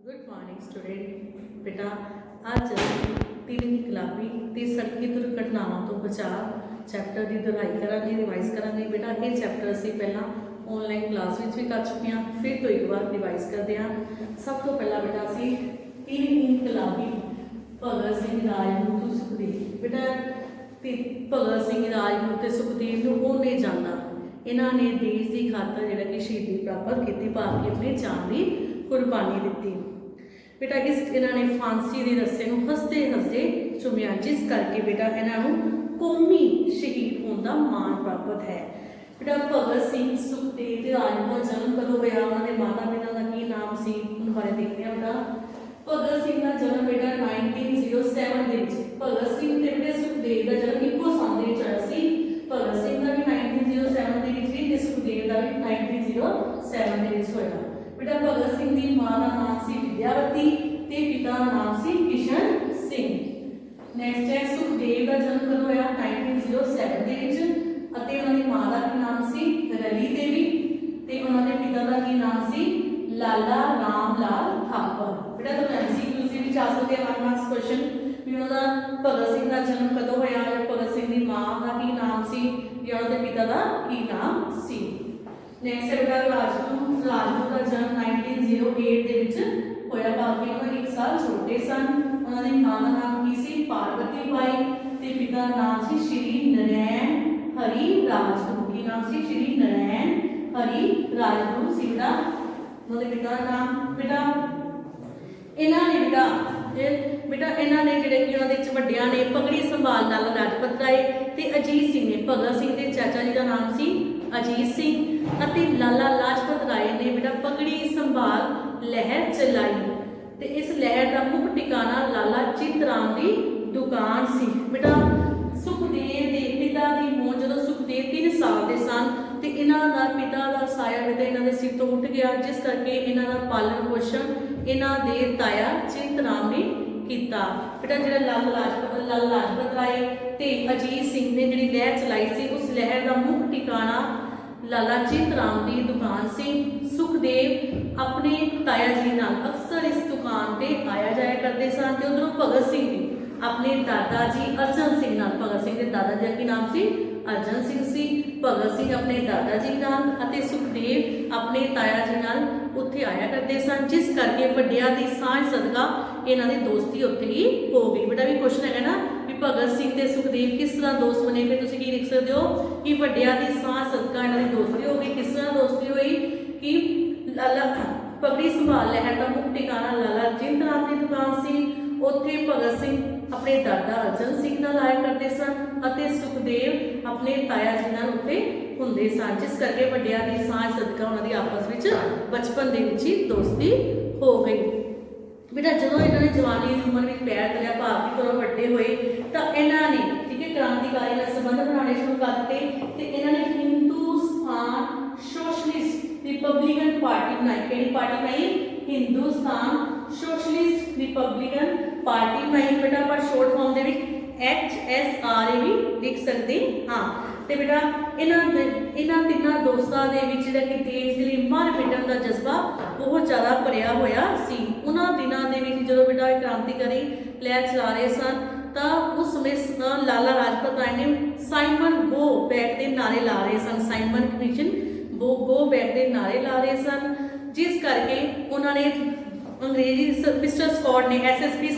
Good morning student. बेटा आज ਅਸੀਂ तीन इनकलाबी ते सड़की दुर्घटनावां तो बचाव चैप्टर की दोहराई करांगे, रिवाइज करांगे। बेटा ये चैप्टर ਅਸੀਂ ਪਹਿਲਾਂ ऑनलाइन क्लास ਵਿੱਚ भी कर चुके हैं, फिर तो एक बार रिवाइज करते हैं। सब तो पहला बेटा ਅਸੀਂ तीन इनकलाबी भगत सिंह राजगुरू तो सुखदेव। बेटा भगत सिंह राजगुरू ते सुखदेव ਨੂੰ ਉਹ नहीं जानता, इन्हों ने देश की खातर जिहड़ा कि शहीदी प्राप्त की, भारत की अपनी जान की कुर्बानी दी। बेटा इस इन्होंने फांसी के रस्से को हसते हसते चुमिया, जिस करके बेटा इन्हों कौमी शहीद होने का मान प्राप्त है। बेटा भगत सिंह सुखदेव राजगुरू का जन्म कदों होया, उन्होंने माता पिता का की नाम सी, उन बारे देखते हैं। बेटा भगत सिंह का जन्म बेटा 1907 के भगत सिंह ते बेटे सुखदेव का जन्म इको साल के होया सी। भगत सिंह का भी 1907 के सुखदेव का भी 1907 के होया। बेटा भगत सिंह की मां का नाम सी विद्यावती ते पिता का नाम सी किशन सिंह। नेक्स्ट है सुखदेव का जन्म कदों होया 1907 के अते उन्होंने मां का की नाम सी रवि देवी ते उन्होंने पिता का की नाम सी लाला राम लाल थापर। बेटा तो एमसीक्यू से भी आ सकते हैं 1 मार्क्स क्वेश्चन भी उन्होंने भगत सिंह का जन्म कदों होया, भगत सिंह की मां का की नाम सी या उन्होंने पिता का की नाम सी। नेक्स्ट है बेटा राजगुरू का जन्म 1908 के विच होया, बाकी उन्होंने 1 साल छोटे सन। उन्होंने मां का नाम की सी पार्वती बाई ते पिता का नाम सी श्री नारायण हरि राजगुरू। की नाम सी श्री नारायण हरि राजगुरू सी। बेटा उन्होंने पिता का नाम बेटा इन्होंने बेटा इन्होंने जिहड़े कि उन्होंने वड्डियां ने पगड़ी संभाल लाला लाजपत राय ते अजीत सिंह ने, भगत सिंह के चाचा जी का नाम सी अजीत सिंह अते लाला लाजपत राय ने बेटा पगड़ी संभाल लहर चलाई ते इस लहर का मुख ठिकाना लाला चितराम की दुकान सी। बेटा सुखदेव के पिता की मौत जो सुखदेव 3 साल के सन ते इन्हां दा पिता का साया बेटा इन्हां दे सिर तो उठ गया, जिस करके इन्हां दा पालन पोषण इन्हां दे ताया चितराम ने किया। बेटा जो लाला लाजपत राय ते अजीत सिंह ने जी लहर चलाई सी, उस लहर का मुख ठिकाना लाला चितराम की दुकान से। सुखदेव अपने ताया जी नाल अक्सर इस दुकान पे आया जाया करते सन ते उधरों भगत सिंह भी अपने दादा जी अर्जन सिंह नाल, भगत सिंह के दादा जी की नाम सी अर्जन सिंह सी, भगत सिंह अपने दादा जी नाल अते सुखदेव अपने ताया जी नाल उत्थे आया करते सन, जिस करके वड्डियां दी सांझ सदका इन्हां दी दोस्ती उत्थे ही हो गई। बेटा भी क्वेश्चन है ना भी भगत सिंह ते सुखदेव किस तरह दोस्त बने, फिर तुसीं की लिख सकते हो कि वड्डियां दी सांझ सदका इन्हां दी दोस्ती हो गई। किस तरह दोस्ती हुई कि लाला पगड़ी संभाल लहर का मुख ठिकाना लाला चितराम की दुकान सी, उत्थे भगत सिंह अपने दादा अर्जन सिंह नाल आया करते सन अते सुखदेव अपने ताया जी नाल उत्थे हुंदे सन, जिस करके वड्डियां दी सांझ सदका उन्हां दी आपस विच बचपन दे विच ही दोस्ती हो गई। बेटा जदों इन्हां ने जवानी की उम्र में पैर धरिया, भारत की तरह वड्डे होए तो इन्हां ने ठीक है क्रांतिकारी नाल संबंध बनाने शुरू कर दिते ते इन्हां ने हिंदुस्तान सोशलिस्ट रिपब्लिकन पार्टी बनाई। केड़ी पार्टी बनाई? हिंदुस्तान सोशलिस्ट रिपब्लिकन पार्टी बनाई। बेटा पर शॉर्ट फॉर्म दे विच HSRA भी लिख सकते हाँ। तो बेटा इन्हां तिन्नां दोस्तां दे विच जिहड़ा कि देश दे लई मर मिटण दा जज्बा बहुत ज़्यादा भरिया होया सी। उन्हां दिनां दे विच जदों बेटा क्रांतिकारी लहर चला रहे सन तो उस समय लाला लाजपत राय ने साइमन गो बैक के नारे ला रहे सन, साइमन कमीशन गो बैक के नारे ला रहे सन, जिस करके उन्होंने अंग्रेजी मिस्टर स्कॉट ने एसएसपी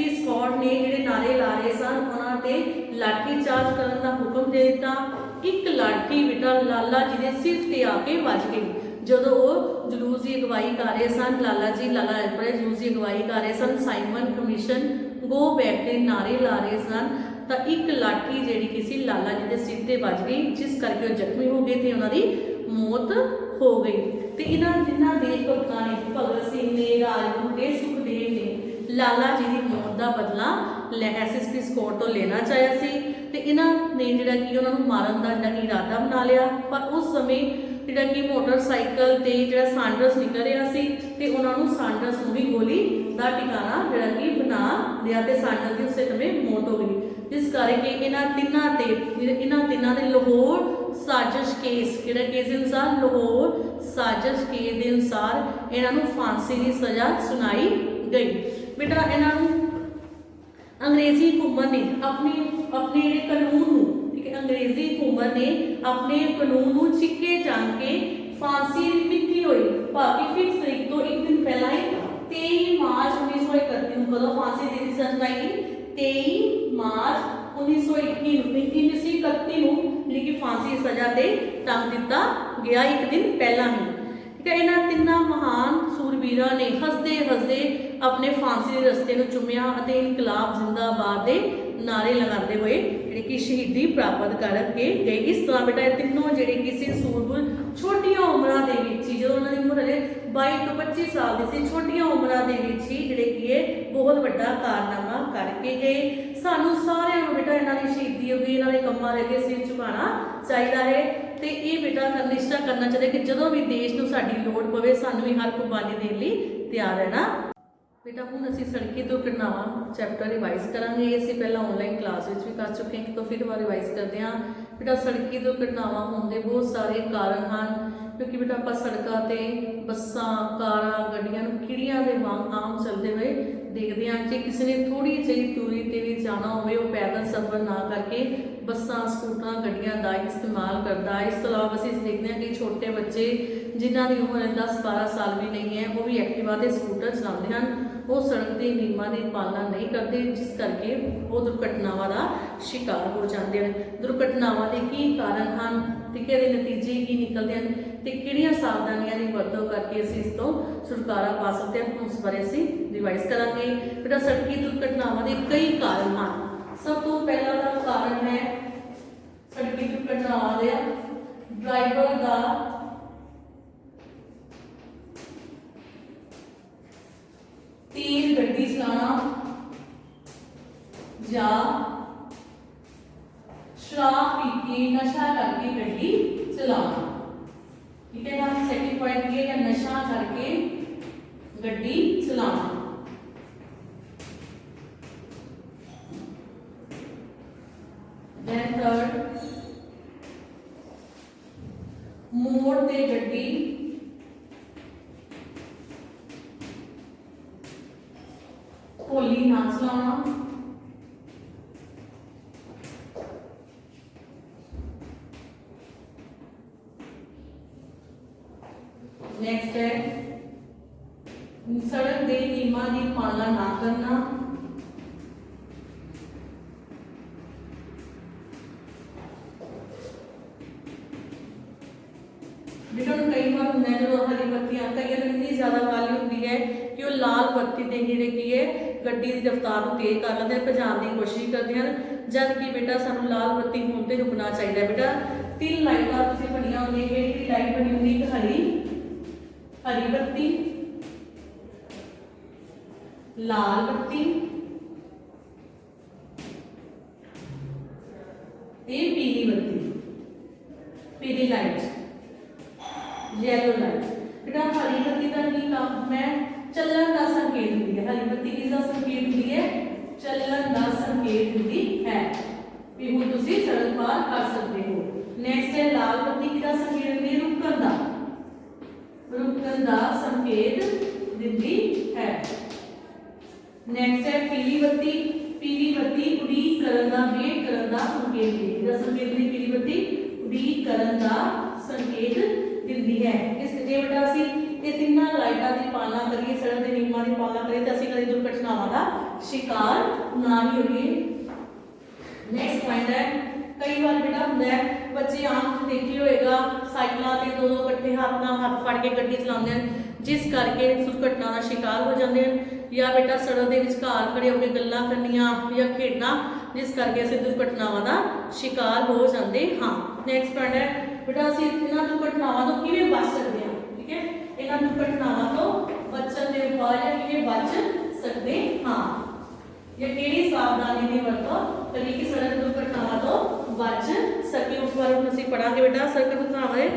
स्कॉट ने जिहड़े नारे ला रहे सन उन्होंने लाठी चार्ज करने का हुक्म दे दिता। एक लाठी बेटा लाला जी के सिर ते आके बज गई जदों वो जुलूस की अगवाई कर रहे सन। लाला लाजपत जुलूस की अगवाई कर रहे सन, साइमन कमीशन गो बैक के नारे ला रहे सन तो एक लाठी जी किसी लाला जी के सिर ते बज गई, जिस करके वो जख्मी हो गए थे, उन्होंने मौत हो गई। तो इन्हां जिन्हां देशभक्तां ने भगत सिंह ने, राजगुरू ने, सुखदेव ने लाला जी की मौत का बदला एसएसपी स्कॉट तो लेना चाहया सी ते इन्हां ने जिहड़ा कि उन्हां नूं मारन दा जिहड़ा कि इरादा बना लिया। पर उस समय जिहड़ा कि मोटरसाइकिल ते जिहड़ा सांडर्स निकल रहा सी ते उन्हां नूं सांडर्स नूं भी गोली दा ठिकाना जिहड़ा कि बना लिया ते सांडर्स की उस समय मौत हो गई, जिस करके इन्हां तिन्नां दे लाहौर साजिश केस, किहड़ा केस के अनुसार लाहौर साजिश केस के अनुसार इन्हों फांसी की सज़ा सुनाई गई। बेटा इन्हों अंग्रेजी हुकूमत ने अपने अपने कानून नूं, ठीक है, अंग्रेजी हुकूमत ने अपने कानून नूं चिक्के जान के फांसी मिथी हुई भावी फिक्स तरीक तो एक दिन पहला ही 23 मार्च 1931 को कदों फांसी दी सुनाई गई। 23 मार्च 1931 जी फांसी की सज़ा से टंग दिता गया एक दिन पहला ही। ठीक है, इन्होंने तिना महान सूरवीर ने हसदे हसदे अपने फांसी के रस्ते में चुमिया और इनकलाब जिंदाबाद के नारे लगाते हुए जी शहीदी प्राप्त करके गए। इस तरह बेटा तीनों जी किसी सूरबीर छोटिया उम्र के जो उन्होंने उम्र हले 22 तो 25 साल की सी, छोटिया उम्र के ही जोड़े कि बहुत बड़ा कारनामा करके गए। सानू सारे बेटा इन्हों की शहीदी हो गई, इन्होंने कमां लगे सिर झुकाना चाहिए है। तो ये बेटा निश्चय करना चाहिए कि जो भी देश को साड़ी लोड़ पवे सानू भी हर कुर्बानी देने लिए तैयार रहना। बेटा हूँ असी सड़की दुर्घटनावां चैप्टर रिवाइज करांगे। ये असीं पहला ऑनलाइन क्लास भी कर चुके हैं, तो फिर बार रिवाइज करते हैं। बेटा सड़की दुर्घटनावां होने के बहुत सारे कारण हैं, क्योंकि बेटा आप सड़कों पर बसां कारां गड्डियां किड़ियां के वांग आम चलते हुए देखते हैं। जे किसी ने थोड़ी जी दूरी पर भी जाना हो पैदल सफर ना करके बसां स्कूटर गड्डियां का इस्तेमाल करता है। इस तो अलावा असीं देखते हैं कि छोटे बच्चे जिन्हों की उम्र 10-12 साल भी नहीं है वो भी एक्टिवा के स्कूटर चलाते हैं, वो सड़क के नियमों की पालना नहीं करते, जिस करके वो दुर्घटनावां का शिकार हो जाते हैं। दुर्घटनावां के की कारण हैं, ठीक है, नतीजे की निकलते हैं, तो किहड़ियां सावधानियां की वरतों करके असीं इस तो छुटकारा पा सकते हैं, उस बारे असीं रिवाइज करांगे। बेटा सड़की दुर्घटनावां के कई कारण हैं। सब तो पहला का कारण है सड़की दुर्घटनावां दे ड्राइवर का तेज गड्डी चलाना या शराब पी के नशा करके गड्डी चलाना। ठीक है ना, सेकंड पॉइंट ये है नशा करके गड्डी चलाना। देन थर्ड मोड़ ते गड्डी होली ना चलाना। नेक्स्ट है सड़क के नियमों की पालना ना करना। बेटा कई बार होंगे जो हरी बत्तियां कई इतनी ज्यादा काली होती है कि वो लाल बत्ती ते जी की है गड्डी की रफ्तार को तेज कर लेते हैं, भजाने की कोशिश करते हैं, जब कि बेटा सानू लाल बत्ती होने ते रुकना चाहिए। बेटा 3 लाइटां तुसीं बनियां होंदियां, एक लाइट बनी होंदी एक हरी बत्ती, लाल बत्ती, ये पीली बत्ती, पीली लाइट, येलो लाइट। बेटा हरी बत्ती का की काम है चलन का संकेत होती है। हरी बत्ती किसका संकेत होती है? चलन का संकेत होती है भी हुण तुसीं सड़क पार कर सकते हो। नेक्स्ट है लाल बत्ती किसका संकेत होती है? रुकन का संकेत दिंदी है। नेक्स्ट है पीली बत्ती उड़ीक करन दा वेट करन दा संकेत देती है। संकेत दी पीली बत्ती उड़ीक करन दा संकेत दिंदी है। इस जे बेटा असीं ये तीनों लाइटां की पालना करिए, सड़क के नियमों की पालना करिए, तो असीं कभी दुर्घटनावां का शिकार ना ही होइए। नेक्स्ट पॉइंट है कई बार बेटा होंदा है बच्चे आम देखी होएगा साइकिलों पर दो इकट्ठे हाथ फड़ के गड्डी चलाते हैं, जिस करके दुर्घटना का शिकार हो जाते हैं। या बेटा सड़क के विचकार खड़े होकर गल्लां करनियां या खेलना, जिस करके असीं दुर्घटनावां का शिकार हो जाते हाँ। नेक्स्ट पॉइंट है बेटा असीं इन्हां दुर्घटनावां तो किवें बच सकते हैं। ठीक है, इन्हां दुर्घटनावां तो बचण दे उपाय या किवें बच सकते हाँ, या किहड़ी सावधानी की वरतों करिए कि सड़क दुर्घटनावां तो बच सके। उस बारे में असीं पढ़ांगे बेटा सड़क दुर्घटनावां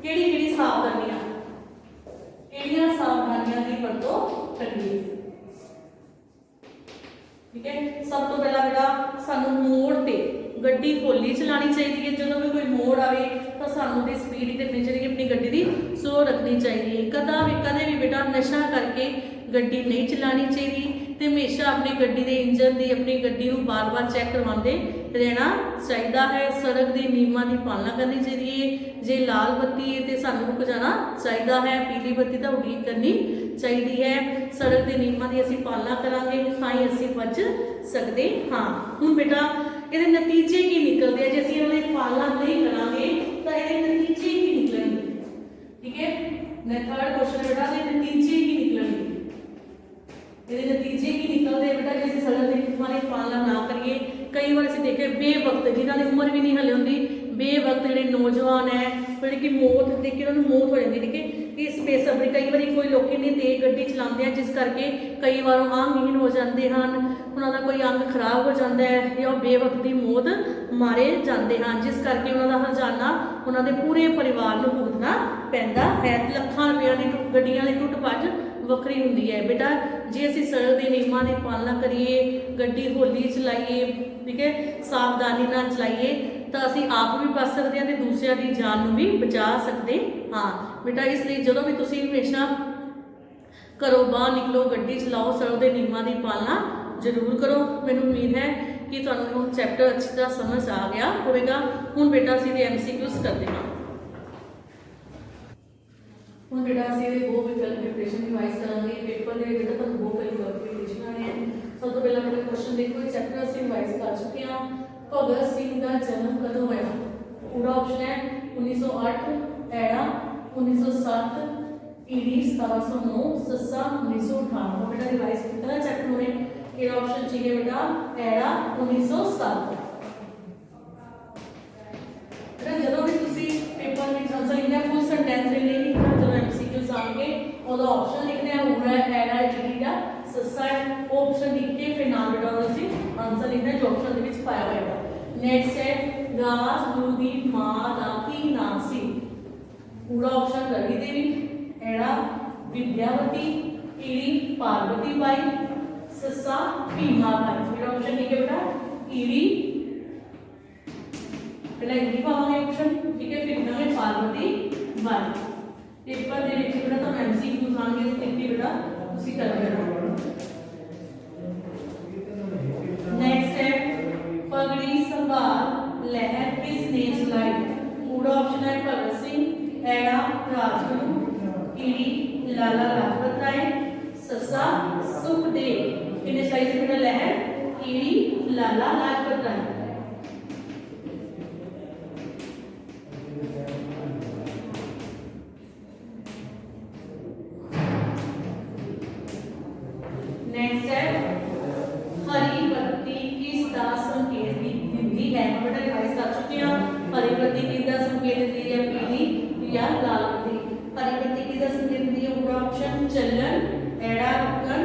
किहड़ी सावधानियां की वरतों करिए। ठीक है, सब तो पहला बेटा सानू मोड़ ते ਗੱਡੀ ਹੌਲੀ ਚਲਾਣੀ ਚਾਹੀਦੀ ਹੈ, ਜਦੋਂ ਵੀ ਕੋਈ ਮੋੜ ਆਵੇ ਤਾਂ ਸਾਨੂੰ ਦੀ ਸਪੀਡ ਕਰਨੀ ਚਾਹੀਦੀ ਹੈ, ਆਪਣੀ ਗੱਡੀ ਦੀ ਸਲੋ ਰੱਖਣੀ ਚਾਹੀਦੀ ਹੈ। ਕਦੇ ਵੀ ਬੇਟਾ ਨਸ਼ਾ ਕਰਕੇ ਗੱਡੀ ਨਹੀਂ ਚਲਾਣੀ ਚਾਹੀਦੀ ਤੇ ਹਮੇਸ਼ਾ ਆਪਣੀ ਗੱਡੀ ਦੇ ਇੰਜਨ ਦੀ ਆਪਣੀ ਗੱਡੀ ਨੂੰ ਬਾਰ-ਬਾਰ ਚੈੱਕ ਕਰਵਾਉਂਦੇ ਰਹਿਣਾ ਚਾਹੀਦਾ ਹੈ। ਸੜਕ ਦੇ ਨਿਯਮਾਂ ਦੀ ਪਾਲਣਾ ਕਰਨੀ ਚਾਹੀਦੀ ਹੈ। ਜੇ ਲਾਲ ਬੱਤੀ ਹੈ ਤੇ ਸਾਨੂੰ ਰੁਕ ਜਾਣਾ ਚਾਹੀਦਾ ਹੈ, ਪੀਲੀ ਬੱਤੀ ਤਾਂ ਉਡੀਕ ਕਰਨੀ ਚਾਹੀਦੀ ਹੈ। ਸੜਕ ਦੇ ਨਿਯਮਾਂ ਦੀ ਅਸੀਂ ਪਾਲਣਾ ਕਰਾਂਗੇ ਤਾਂ ਹੀ ਅਸੀਂ ਬਚ ਸਕਦੇ ਹਾਂ। ਹੁਣ ਬੇਟਾ ਇਹਦੇ ਨਤੀਜੇ ਕੀ ਨਿਕਲਦੇ ਆ, ਜੇ ਅਸੀਂ ਇਹਨਾਂ ਦੀ ਪਾਲਣਾ ਨਹੀਂ ਕਰਾਂਗੇ ਤਾਂ ਇਹਦੇ ਨਤੀਜੇ ਕੀ ਨਿਕਲਣਗੇ। ਠੀਕ ਹੈ, ਥਰਡ ਕੁਐਸਚਨ ਬੇਟਾ ਦੇ ਨਤੀਜੇ ਕੀ ਨਿਕਲਣਗੇ। ਇਹਦੇ ਨਤੀਜੇ ਕੀ ਨਿਕਲਦੇ ਬੇਟਾ ਜੇ ਅਸੀਂ ਸੜਕ ਦੇ ਨਿਯਮਾਂ ਦੀ ਪਾਲਣਾ ਨਾ ਕਰੀਏ। ਕਈ ਵਾਰ ਅਸੀਂ ਦੇਖੇ ਬੇਵਕਤ ਜਿਨ੍ਹਾਂ ਦੀ ਉਮਰ ਵੀ ਨਹੀਂ ਹਲੇ ਹੁੰਦੀ, ਬੇਵਕਤ ਜਿਹੜੇ ਨੌਜਵਾਨ ਹੈ ਜਿਹੜੇ ਕਿ ਮੌਤ ਦੇਖ ਕੇ ਉਹਨਾਂ ਨੂੰ ਮੌਤ ਹੋ ਜਾਂਦੀ। ਠੀਕ ਹੈ, ਇਸ ਬੇਸਬਰੀ ਕਈ ਵਾਰੀ ਕੋਈ ਲੋਕੀ ਨਹੀਂ ਤੇਜ਼ ਗੱਡੀ ਚਲਾਉਂਦੇ ਆ ਜਿਸ ਕਰਕੇ ਕਈ ਵਾਰ ਉਹ ਅੰਗਹੀਨ ਹੋ ਜਾਂਦੇ ਹਨ, ਉਹਨਾਂ ਦਾ ਕੋਈ ਅੰਗ ਖਰਾਬ ਹੋ ਜਾਂਦਾ ਹੈ ਜਾਂ ਉਹ ਬੇਵਕਤ ਦੀ ਮੌਤ ਮਾਰੇ ਜਾਂਦੇ ਹਨ, ਜਿਸ ਕਰਕੇ ਉਹਨਾਂ ਦਾ ਹਰਜਾਨਾ ਉਹਨਾਂ ਦੇ ਪੂਰੇ ਪਰਿਵਾਰ ਨੂੰ ਭੁਗਤਣਾ ਪੈਂਦਾ ਹੈ। ਲੱਖਾਂ ਰੁਪਈਆਂ ਦੀ ਗੱਡੀਆਂ ਦੀ ਟੁੱਟ ਭੱਜ ਵੱਖਰੀ ਹੁੰਦੀ ਹੈ। ਬੇਟਾ ਜੇ ਅਸੀਂ ਸੜਕ ਦੇ ਨਿਯਮਾਂ ਦੀ ਪਾਲਣਾ ਕਰੀਏ, ਗੱਡੀ ਹੌਲੀ ਚਲਾਈਏ, ਠੀਕ ਹੈ, ਸਾਵਧਾਨੀ ਨਾਲ ਚਲਾਈਏ ਤਾਂ ਅਸੀਂ ਆਪ ਵੀ ਬਚ ਸਕਦੇ ਹਾਂ ਤੇ ਦੂਸਰਿਆਂ ਦੀ ਜਾਨ ਨੂੰ ਵੀ ਬਚਾ ਸਕਦੇ ਹਾਂ। ਬੇਟਾ ਇਸ ਲਈ ਜਦੋਂ ਵੀ ਤੁਸੀਂ ਹਮੇਸ਼ਾ ਘਰੋਂ ਬਾਹਰ ਨਿਕਲੋ, ਗੱਡੀ ਚਲਾਓ, ਸੜਕ ਦੇ ਨਿਯਮਾਂ ਦੀ ਪਾਲਣਾ ਜ਼ਰੂਰ ਕਰੋ। ਮੈਨੂੰ ਉਮੀਦ ਹੈ ਕਿ ਤੁਹਾਨੂੰ ਹੁਣ ਚੈਪਟਰ ਅੱਛੀ ਤਰ੍ਹਾਂ ਸਮਝ ਆ ਗਿਆ ਹੋਵੇਗਾ। ਹੁਣ ਬੇਟਾ ਅਸੀਂ ਇਹਦੇ MCQs ਕਰਦੇ ਹਾਂ। ਹੁਣ ਬੇਟਾ ਅਸੀਂ ਇਹਦੇ ਬਹੁਤ ਵਿਕਲਪ ਪ੍ਰਿਪਰੇਸ਼ਨ ਰਿਵਾਈਜ਼ ਕਰਾਂਗੇ। ਪੇਪਰ ਦੇ ਬੇਟਾ ਤੁਹਾਨੂੰ ਬਹੁਤ ਵਿਕਲਪ ਪ੍ਰਿਪਰੇਸ਼ਨ ਆਣੇ ਹਨ। ਸਭ ਤੋਂ ਪਹਿਲਾਂ ਬੇਟਾ ਕੁਐਸਚਨ ਦੇਖੋ, ਇਹ ਚੈਪਟਰ ਅਸੀਂ ਰਿਵਾਈਜ਼ ਕਰ ਚੁੱਕੇ ਹਾਂ। ਭਗਤ ਸਿੰਘ ਦਾ ਜਨਮ ਕਦੋਂ ਹੋਇਆ? ਪੂਰਾ ਆਪਸ਼ਨ ਹੈ 1908, ਐੜਾ 1907, ਈਡੀ 1709, ਸੱਸਾ 1918। ਬੇਟਾ ਰਿਵਾਈਜ਼ ਕੀਤਾ ਨਾ ਚੈਪਟਰ ਹੋਣੇ, ਇਹ ਆਪਸ਼ਨ ਠੀਕ ਹੈ ਬੇਟਾ ਐੜਾ 1907। ਜਦੋਂ ਵੀ ਤੁਸੀਂ ਪੇਪਰ ਵਿੱਚ ਆਨਸਰ ਲਿਖਣਾ ਫੁੱਲ ਸੈਂਟੈਂਸ ਨਹੀਂ ਲਿਖਣਾ, ਜਦੋਂ MCQs ਆਉਣਗੇ ਉਹਦਾ ਆਪਸ਼ਨ ਲਿਖਣਾ ਹੈ, ਉਹ ਹੈ ਐੜਾ ਈਡੀ ਦਾ ਸੱਸਾ ਹੈ, ਉਹ ਆਪਸ਼ਨ ਲਿਖ ਕੇ ਫਿਰ ਨਾਲ ਬੇਟਾ ਤੁਸੀਂ ਆਨਸਰ ਲਿਖਣਾ ਜੋ ਆਪਸ਼ਨ ਦੇ ਵਿੱਚ ਪਾਇਆ ਹੋਇਆ ਹੈ। ਨੈਕਸਟ ਹੈ ਰਾਜਗੁਰੂ ਦੀ ਮਾਂ ਦਾ ਕੀ ਨਾਮ ਸੀ? ਪੂਰਾ ਆਪਸ਼ਨ ਰਵੀ ਦੇਵੀ, ਐੜਾ ਵਿਦਿਆਵਤੀ, ਈੜੀ ਪਾਰਵਤੀ ਬਾਈ, ਸੱਸਾ ਭੀਮਾ ਬਾਈ। ਜਿਹੜਾ ਆਪਸ਼ਨ ਠੀਕ ਹੈ ਬੇਟਾ ਈੜੀ, ਪਹਿਲਾਂ ਈੜੀ ਪਾਵਾਂਗੇ ਆਪਸ਼ਨ, ਠੀਕ ਹੈ, ਫਿਰ ਨਵੇਂ ਪਾਰਵਤੀ ਬਾਈ। ਪੇਪਰ ਦੇ ਵਿੱਚ ਬੇਟਾ ਤਾਂ MCQs ਆਉਣਗੇ, ਇਸ ਤਰੀਕੇ ਬੇਟਾ ਤੁਸੀਂ ਕਰਦੇ ਰਹੋ। नेक्स्ट है पगड़ी संभाल लहर किसने चलाई? पूरा ऑप्शन है भगत सिंह, एड़ा राजगुरु, ईडी लाला लाजपत राय, ससा सुखदेव। कितने चलाई से बेटा लहर? ईडी लाला लाजपत राय। नेक्स्ट है हरी बत्ती किसका संकेत दिंदी है? बेटा रिवाइज कर चुके हैं। हरी बत्ती किसका संकेत दिंदी है? पीली या लाल बत्ती? हरी बत्ती किसका संकेत दिंदी है? पूरा ऑप्शन चलन, एड़ा रुकन,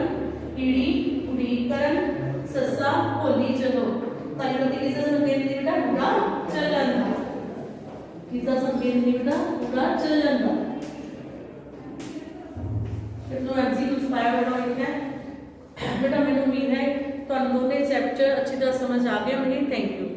ईड़ी उड़ीकरण, ससा होली चलो। हरी बत्ती किसका संकेत दिंदी है बेटा? पूरा चलन दा। किसका संकेत दिंदी बेटा? पूरा चलन दा। तो MCQs पाया बेटा लिखना है। बेटा मैंने उम्मीद है ਤੁਹਾਨੂੰ ਦੋਨੇ ਚੈप्टर अच्छी तरह समझ आ गए होंगे। Thank you.